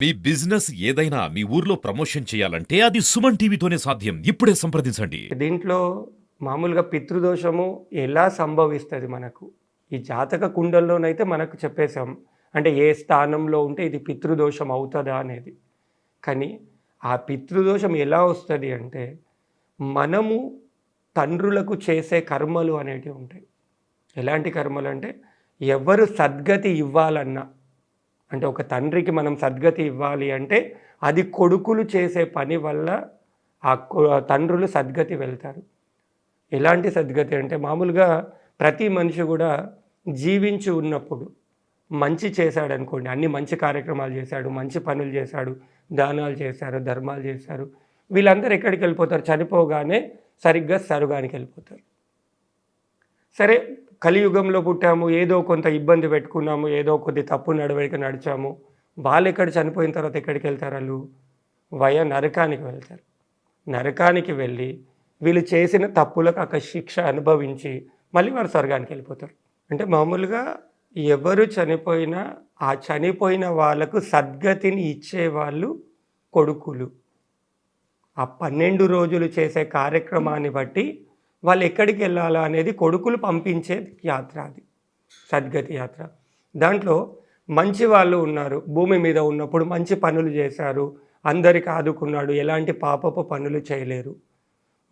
మీ business ఏదైనా మీ ఊర్లో promotion చేయాలంటే అది సుమన్ టీవీతోనే సాధ్యం. ఇప్పుడే సంప్రదించండి. దీంట్లో మామూలుగా పితృదోషము ఎలా సంభవిస్తది మనకు? ఈ జాతక కుండల్లోనైతే మనకు చెప్పేసాం. అంటే ఏ స్థానంలో ఉంటే ఇది పితృదోషం అవుతదా అనేది. కానీ ఆ పితృదోషం ఎలా వస్తది అంటే, మనము తండ్రులకు చేసే కర్మలు అనేటివి ఉంటాయి. ఎలాంటి కర్మలంటే, ఎవరు సద్గతి ఇవ్వాలన్నా, అంటే ఒక తండ్రికి మనం సద్గతి ఇవ్వాలి అంటే, అది కొడుకులు చేసే పని వల్ల ఆ తండ్రులు సద్గతి వెళ్తారు. ఎలాంటి సద్గతి అంటే మామూలుగా ప్రతి మనిషి కూడా జీవించి ఉన్నప్పుడు మంచి చేశాడనుకోండి, అన్ని మంచి కార్యక్రమాలు చేశాడు, మంచి పనులు చేశాడు, దానాలు చేశారు, ధర్మాలు చేశారు. వీళ్ళందరూ ఎక్కడికి వెళ్ళిపోతారు? చనిపోగానే సరిగ్గా స్వర్గానికి వెళ్ళిపోతారు. సరే, కలియుగంలో పుట్టాము, ఏదో కొంత ఇబ్బంది పెట్టుకున్నాము, ఏదో కొద్ది తప్పు నడవడిక నడిచాము. వాళ్ళు ఎక్కడ చనిపోయిన తర్వాత ఎక్కడికి వెళ్తారు? వాళ్ళు నరకానికి వెళ్తారు. నరకానికి వెళ్ళి వీళ్ళు చేసిన తప్పులకు అక్కడ శిక్ష అనుభవించి మళ్ళీ వారు స్వర్గానికి వెళ్ళిపోతారు. అంటే మామూలుగా ఎవరు చనిపోయినా ఆ చనిపోయిన వాళ్ళకు సద్గతిని ఇచ్చేవాళ్ళు కొడుకులు. ఆ 12 రోజులు చేసే కార్యక్రమాన్ని బట్టి వాళ్ళు ఎక్కడికి వెళ్ళాలా అనేది కొడుకులు పంపించే యాత్ర, అది సద్గతి యాత్ర. దాంట్లో మంచి వాళ్ళు ఉన్నారు, భూమి మీద ఉన్నప్పుడు మంచి పనులు చేశారు, అందరికి ఆదుకున్నాడు, ఎలాంటి పాపపు పనులు చేయలేరు.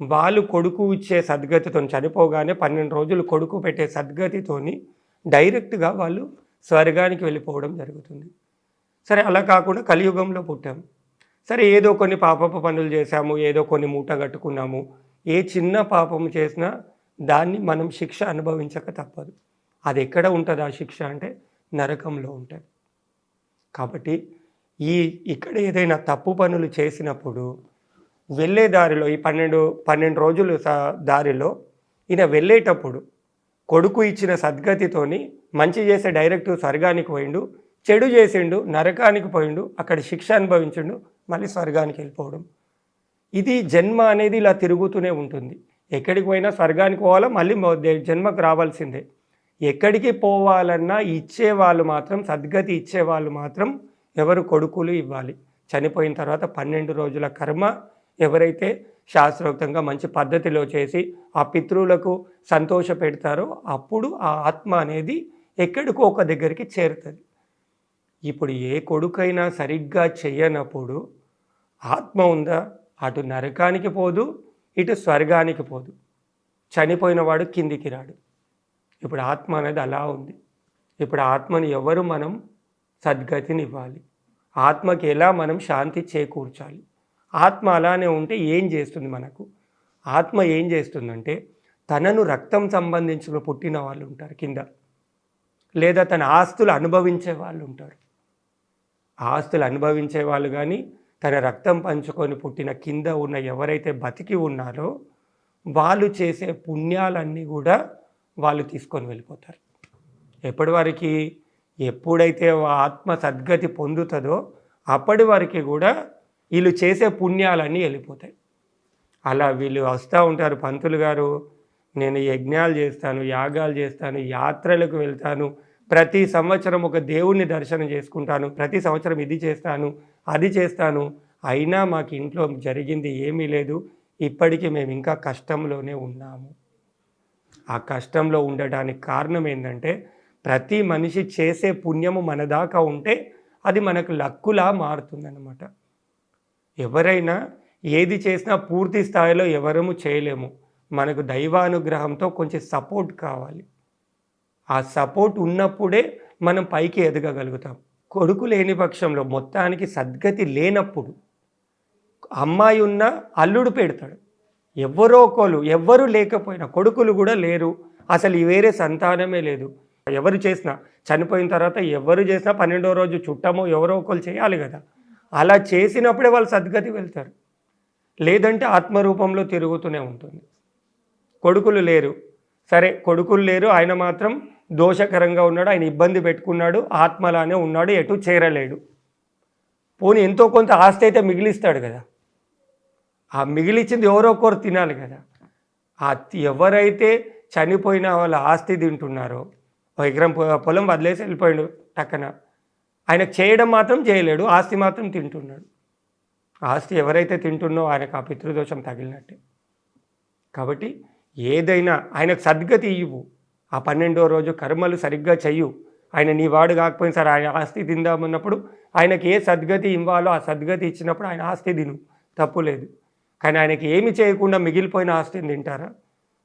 వాళ్ళు కొడుకు ఇచ్చే సద్గతితో చనిపోగానే 12 రోజులు కొడుకు పెట్టే సద్గతితోని డైరెక్ట్గా వాళ్ళు స్వర్గానికి వెళ్ళిపోవడం జరుగుతుంది. సరే, అలా కాకుండా కలియుగంలో పుట్టాము. సరే, ఏదో కొన్ని పాపపు పనులు చేశాము, ఏదో కొన్ని మూట కట్టుకున్నాము. ఏ చిన్న పాపము చేసినా దాన్ని మనం శిక్ష అనుభవించక తప్పదు. అది ఎక్కడ ఉంటుంది ఆ శిక్ష అంటే నరకంలో ఉంటుంది. కాబట్టి ఇక్కడ ఏదైనా తప్పు పనులు చేసినప్పుడు వెళ్ళే దారిలో ఈ 12 రోజులు దారిలో ఈయన వెళ్ళేటప్పుడు కొడుకు ఇచ్చిన సద్గతితోని మంచి చేసే డైరెక్ట్ స్వర్గానికి పోయిండు, చెడు చేసిండు నరకానికి పోయిండు, అక్కడ శిక్ష అనుభవించిండు, మళ్ళీ స్వర్గానికి వెళ్ళిపోవడం. ఇది జన్మ అనేది ఇలా తిరుగుతూనే ఉంటుంది. ఎక్కడికి పోయినా స్వర్గానికి పోవాలా, మళ్ళీ జన్మకు రావాల్సిందే. ఎక్కడికి పోవాలన్నా ఇచ్చేవాళ్ళు మాత్రం, సద్గతి ఇచ్చేవాళ్ళు మాత్రం ఎవరు? కొడుకులు ఇవ్వాలి. చనిపోయిన తర్వాత 12 రోజుల కర్మ ఎవరైతే శాస్త్రోక్తంగా మంచి పద్ధతిలో చేసి ఆ పితృలకు సంతోష పెడతారో అప్పుడు ఆ ఆత్మ అనేది ఎక్కడికో ఒక దగ్గరికి చేరుతుంది. ఇప్పుడు ఏ కొడుకైనా సరిగ్గా చెయ్యనప్పుడు ఆత్మ ఉందా? అటు నరకానికి పోదు, ఇటు స్వర్గానికి పోదు. చనిపోయిన వాడు కిందికి రాడు. ఇప్పుడు ఆత్మ అనేది అలా ఉంది. ఇప్పుడు ఆత్మని ఎవరు మనం సద్గతిని ఇవ్వాలి? ఆత్మకి ఎలా మనం శాంతి చేకూర్చాలి? ఆత్మ అలానే ఉంటే ఏం చేస్తుంది మనకు? ఆత్మ ఏం చేస్తుందంటే, తనను రక్తం సంబంధించిన పుట్టిన వాళ్ళు ఉంటారు కింద, లేదా తన ఆస్తులు అనుభవించే వాళ్ళు ఉంటారు. ఆస్తులు అనుభవించే వాళ్ళు కానీ, తన రక్తం పంచుకొని పుట్టిన కింద ఉన్న ఎవరైతే బతికి ఉన్నారో వాళ్ళు చేసే పుణ్యాలన్నీ కూడా వాళ్ళు తీసుకొని వెళ్ళిపోతారు. ఎప్పటి వరకు? ఎప్పుడైతే ఆత్మ సద్గతి పొందుతుందో అప్పటి వరకు కూడా వీళ్ళు చేసే పుణ్యాలన్నీ వెళ్ళిపోతాయి. అలా వీళ్ళు వస్తూ ఉంటారు, పంతులు గారు నేను యజ్ఞాలు చేస్తాను, యాగాలు చేస్తాను, యాత్రలకు వెళ్తాను, ప్రతి సంవత్సరం ఒక దేవుణ్ణి దర్శనం చేసుకుంటాను, ప్రతి సంవత్సరం ఇది చేస్తాను, అది చేస్తాను, అయినా మాకు ఇంట్లో జరిగింది ఏమీ లేదు, ఇప్పటికీ మేము ఇంకా కష్టంలోనే ఉన్నాము. ఆ కష్టంలో ఉండడానికి కారణం ఏంటంటే, ప్రతి మనిషి చేసే పుణ్యము మన దాకా ఉంటే అది మనకు లక్కులా మారుతుందన్నమాట. ఎవరైనా ఏది చేసినా పూర్తి స్థాయిలో ఎవరము చేయలేము. మనకు దైవానుగ్రహంతో కొంచెం సపోర్ట్ కావాలి. ఆ సపోర్ట్ ఉన్నప్పుడే మనం పైకి ఎదగగలుగుతాం. కొడుకు లేని పక్షంలో, మొత్తానికి సద్గతి లేనప్పుడు అమ్మాయి ఉన్న అల్లుడు పెడతాడు. ఎవరో ఒకరు, ఎవ్వరు లేకపోయినా, కొడుకులు కూడా లేరు, అసలు వేరే సంతానమే లేదు, ఎవరు చేసినా చనిపోయిన తర్వాత ఎవరు చేసినా 12వ రోజు చుట్టమో ఎవరో ఒకరు చేయాలి కదా. అలా చేసినప్పుడే వాళ్ళు సద్గతి వెళ్తారు. లేదంటే ఆత్మరూపంలో తిరుగుతూనే ఉంటుంది. కొడుకులు లేరు, సరే కొడుకులు లేరు, ఆయన మాత్రం దోషకరంగా ఉన్నాడు, ఆయన ఇబ్బంది పెట్టుకున్నాడు, ఆత్మలానే ఉన్నాడు, ఎటు చేరలేడు. పోనీ ఎంతో కొంత ఆస్తి అయితే మిగిలిస్తాడు కదా. ఆ మిగిలిచ్చింది ఎవరో ఒకరు తినాలి కదా. ఎవరైతే చనిపోయిన వాళ్ళ ఆస్తి తింటున్నారో, 1 ఎకరం పొలం వదిలేసి వెళ్ళిపోయాడు టక్కన, ఆయనకు చేయడం మాత్రం చేయలేడు, ఆస్తి మాత్రం తింటున్నాడు. ఆస్తి ఎవరైతే తింటున్నో ఆయనకు ఆ పితృదోషం తగిలినట్టే. కాబట్టి ఏదైనా ఆయనకు సద్గతి ఇవ్వు. ఆ 12వ రోజు కర్మలు సరిగ్గా చెయ్యు. ఆయన నీ వాడు కాకపోయినా సరే ఆయన ఆస్తి తిందామన్నప్పుడు ఆయనకి ఏ సద్గతి ఇవ్వాలో ఆ సద్గతి ఇచ్చినప్పుడు ఆయన ఆస్తి తిను, తప్పు లేదు. కానీ ఆయనకి ఏమి చేయకుండా మిగిలిపోయిన ఆస్తిని తింటారా,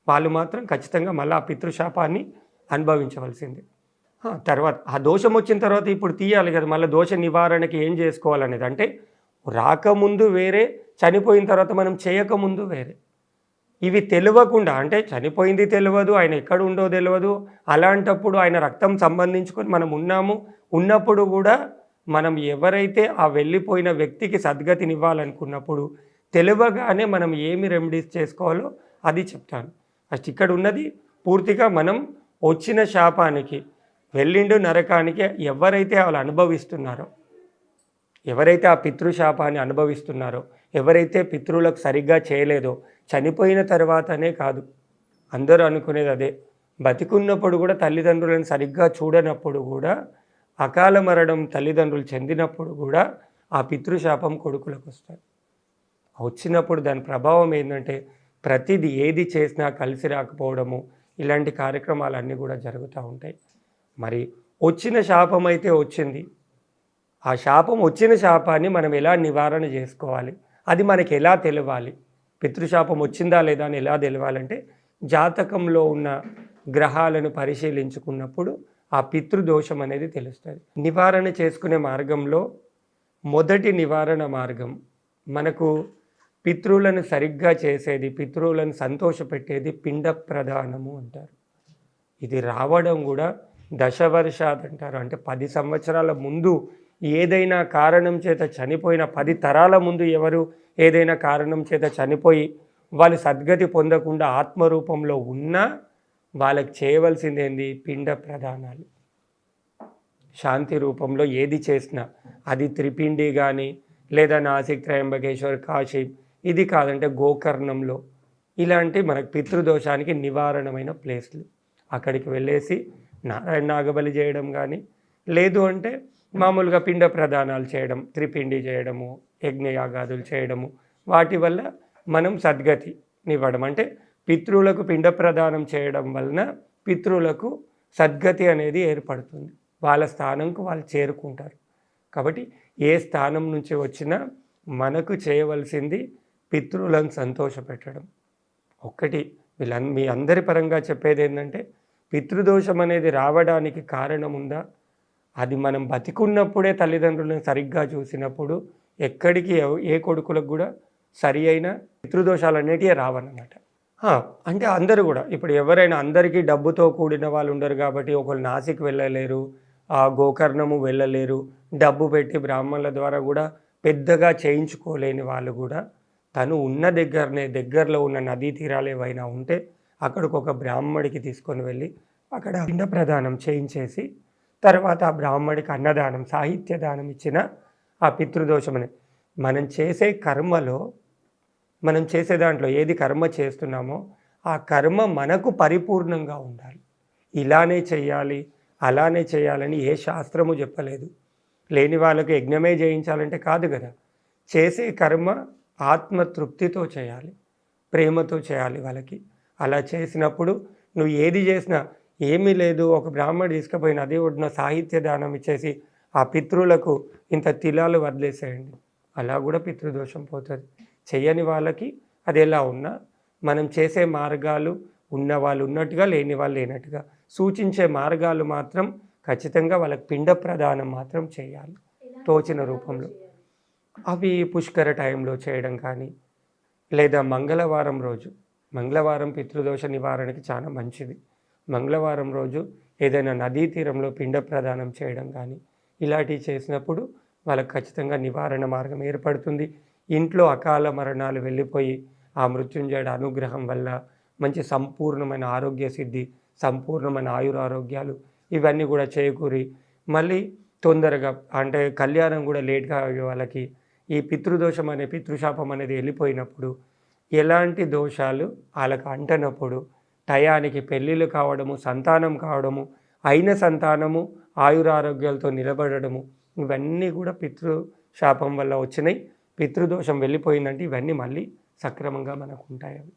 వాళ్ళు మాత్రం ఖచ్చితంగా మళ్ళీ ఆ పితృశాపాన్ని అనుభవించవలసిందే. తర్వాత ఆ దోషం వచ్చిన తర్వాత ఇప్పుడు తీయాలి కదా, మళ్ళీ దోష నివారణకి ఏం చేసుకోవాలనేది. అంటే రాకముందు వేరే, చనిపోయిన తర్వాత మనం చేయకముందు వేరే. ఇవి తెలియకుండా, అంటే చనిపోయింది తెలియదు, ఆయన ఎక్కడ ఉండో తెలియదు, అలాంటప్పుడు ఆయన రక్తం సంబంధించుకొని మనం ఉన్నప్పుడు కూడా మనం ఎవరైతే ఆ వెళ్ళిపోయిన వ్యక్తికి సద్గతినివ్వాలనుకున్నప్పుడు తెలియగానే మనం ఏమి రెమెడీస్ చేసుకోవాలో అది చెప్తాను. ఫస్ట్ ఇక్కడ ఉన్నది పూర్తిగా మనం వచ్చిన శాపానికి, వెళ్ళిండు నరకానికి ఎవరైతే వాళ్ళు అనుభవిస్తున్నారో, ఎవరైతే ఆ పితృశాపాన్ని అనుభవిస్తున్నారో, ఎవరైతే పితృలకు సరిగ్గా చేయలేదో, చనిపోయిన తర్వాతనే కాదు, అందరూ అనుకునేది అదే, బతికున్నప్పుడు కూడా తల్లిదండ్రులను సరిగ్గా చూడనప్పుడు కూడా, అకాల మరణం తల్లిదండ్రులు చెందినప్పుడు కూడా ఆ పితృశాపం కొడుకులకు వస్తుంది. వచ్చినప్పుడు దాని ప్రభావం ఏంటంటే ప్రతిదీ ఏది చేసినా కలిసి రాకపోవడము, ఇలాంటి కార్యక్రమాలన్నీ కూడా జరుగుతూ ఉంటాయి. మరి వచ్చిన శాపం అయితే వచ్చింది, ఆ శాపం వచ్చిన శాపాన్ని మనం ఎలా నివారణ చేసుకోవాలి, అది మనకి ఎలా తెలియాలి, పితృశాపం వచ్చిందా లేదా అని ఎలా తెలియాలంటే జాతకంలో ఉన్న గ్రహాలను పరిశీలించుకున్నప్పుడు ఆ పితృదోషం అనేది తెలుస్తుంది. నివారణ చేసుకునే మార్గంలో మొదటి నివారణ మార్గం, మనకు పితృలను సరిగ్గా చేసేది, పితృలను సంతోషపెట్టేది పిండ ప్రదానము అంటారు. ఇది రావడం కూడా దశవర్షాత్ అంటారు. అంటే 10 సంవత్సరాల ముందు ఏదైనా కారణం చేత చనిపోయిన, 10 తరాల ముందు ఎవరు ఏదైనా కారణం చేత చనిపోయి వాళ్ళు సద్గతి పొందకుండా ఆత్మరూపంలో ఉన్నా వాళ్ళకి చేయవలసింది ఏంది, పిండ ప్రదానాలు. శాంతి రూపంలో ఏది చేసినా, అది త్రిపిండి కానీ లేదా నాసిక్, త్రయంబకేశ్వర్, కాశీ, ఇది కాదంటే గోకర్ణంలో, ఇలాంటి మనకు పితృదోషానికి నివారణమైన ప్లేస్లు, అక్కడికి వెళ్ళేసి నారాయణ నాగబలి చేయడం కానీ, లేదు అంటే మామూలుగా పిండ ప్రదానాలు చేయడం, త్రిపిండి చేయడము, యజ్ఞయాగాదులు చేయడము, వాటి వల్ల మనం సద్గతినివ్వడం. అంటే పితృలకు పిండ ప్రదానం చేయడం వలన పితృలకు సద్గతి అనేది ఏర్పడుతుంది, వాళ్ళ స్థానంకు వాళ్ళు చేరుకుంటారు. కాబట్టి ఏ స్థానం నుంచి వచ్చినా మనకు చేయవలసింది పితృలను సంతోషపెట్టడం. ఒక్కటి మీ అందరి పరంగా చెప్పేది ఏంటంటే, పితృదోషం అనేది రావడానికి కారణం ఉందా, అది మనం బతికున్నప్పుడే తల్లిదండ్రులను సరిగ్గా చూసినప్పుడు ఎక్కడికి ఏ కొడుకులకు కూడా సరి అయిన పితృదోషాలు అనేటివి రావన్నమాట. అంటే అందరూ కూడా, ఇప్పుడు ఎవరైనా అందరికీ డబ్బుతో కూడిన వాళ్ళు ఉండరు కాబట్టి ఒకళ్ళు నాసిక్ వెళ్ళలేరు, ఆ గోకర్ణము వెళ్ళలేరు, డబ్బు పెట్టి బ్రాహ్మణుల ద్వారా కూడా పెద్దగా చేయించుకోలేని వాళ్ళు కూడా తను ఉన్న దగ్గరలో ఉన్న నదీ తీరాలు ఏవైనా ఉంటే అక్కడికి ఒక బ్రాహ్మడికి తీసుకొని వెళ్ళి అక్కడ పిండ ప్రదానం చేయించేసి తర్వాత ఆ బ్రాహ్మడికి అన్నదానం, సాహిత్య దానం ఇచ్చిన ఆ పితృదోషం అనేది, మనం చేసే కర్మలో, మనం చేసే దాంట్లో ఏది కర్మ చేస్తున్నామో ఆ కర్మ మనకు పరిపూర్ణంగా ఉండాలి. ఇలానే చేయాలి, అలానే చేయాలని ఏ శాస్త్రము చెప్పలేదు. లేని వాళ్ళకి యజ్ఞమే చేయించాలంటే కాదు కదా, చేసే కర్మ ఆత్మతృప్తితో చేయాలి, ప్రేమతో చేయాలి వాళ్ళకి. అలా చేసినప్పుడు నువ్వు ఏది చేసినా ఏమీ లేదు, ఒక బ్రాహ్మడు తీసుకుపోయి నది ఒడ్డున సాహిత్య దానం ఇచ్చేసి ఆ పితృలకు ఇంత తిలాలు వదిలేసేయండి, అలా కూడా పితృదోషం పోతుంది. చెయ్యని వాళ్ళకి అది ఎలా ఉన్నా మనం చేసే మార్గాలు ఉన్న వాళ్ళు ఉన్నట్టుగా, లేని వాళ్ళు లేనట్టుగా సూచించే మార్గాలు మాత్రం ఖచ్చితంగా వాళ్ళకి పిండ ప్రదానం మాత్రం చేయాలి తోచిన రూపంలో. అవి పుష్కర టైంలో చేయడం కానీ, లేదా మంగళవారం పితృదోష నివారణకి చాలా మంచిది. మంగళవారం రోజు ఏదైనా నదీ తీరంలో పిండ ప్రదానం చేయడం కానీ ఇలాంటివి చేసినప్పుడు వాళ్ళకి ఖచ్చితంగా నివారణ మార్గం ఏర్పడుతుంది. ఇంట్లో అకాల మరణాలు వెళ్ళిపోయి ఆ మృత్యుంజయుడి అనుగ్రహం వల్ల మంచి సంపూర్ణమైన ఆరోగ్య సిద్ధి, సంపూర్ణమైన ఆయురారోగ్యాలు ఇవన్నీ కూడా చేకూరి మళ్ళీ తొందరగా, అంటే కళ్యాణం కూడా లేట్గా అయ్యే వాళ్ళకి ఈ పితృదోషం అనే పితృశాపం అనేది వెళ్ళిపోయినప్పుడు, ఎలాంటి దోషాలు వాళ్ళకి అంటనప్పుడు టయానికి పెళ్ళిళ్ళు కావడము, సంతానం కావడము, అయిన సంతానము ఆయురారోగ్యాలతో నిలబడము, ఇవన్నీ కూడా పితృ శాపం వల్ల వచ్చినాయి. పితృదోషం వెళ్ళిపోయిందంటే ఇవన్నీ మళ్ళీ సక్రమంగా మనకు ఉంటాయి అవి.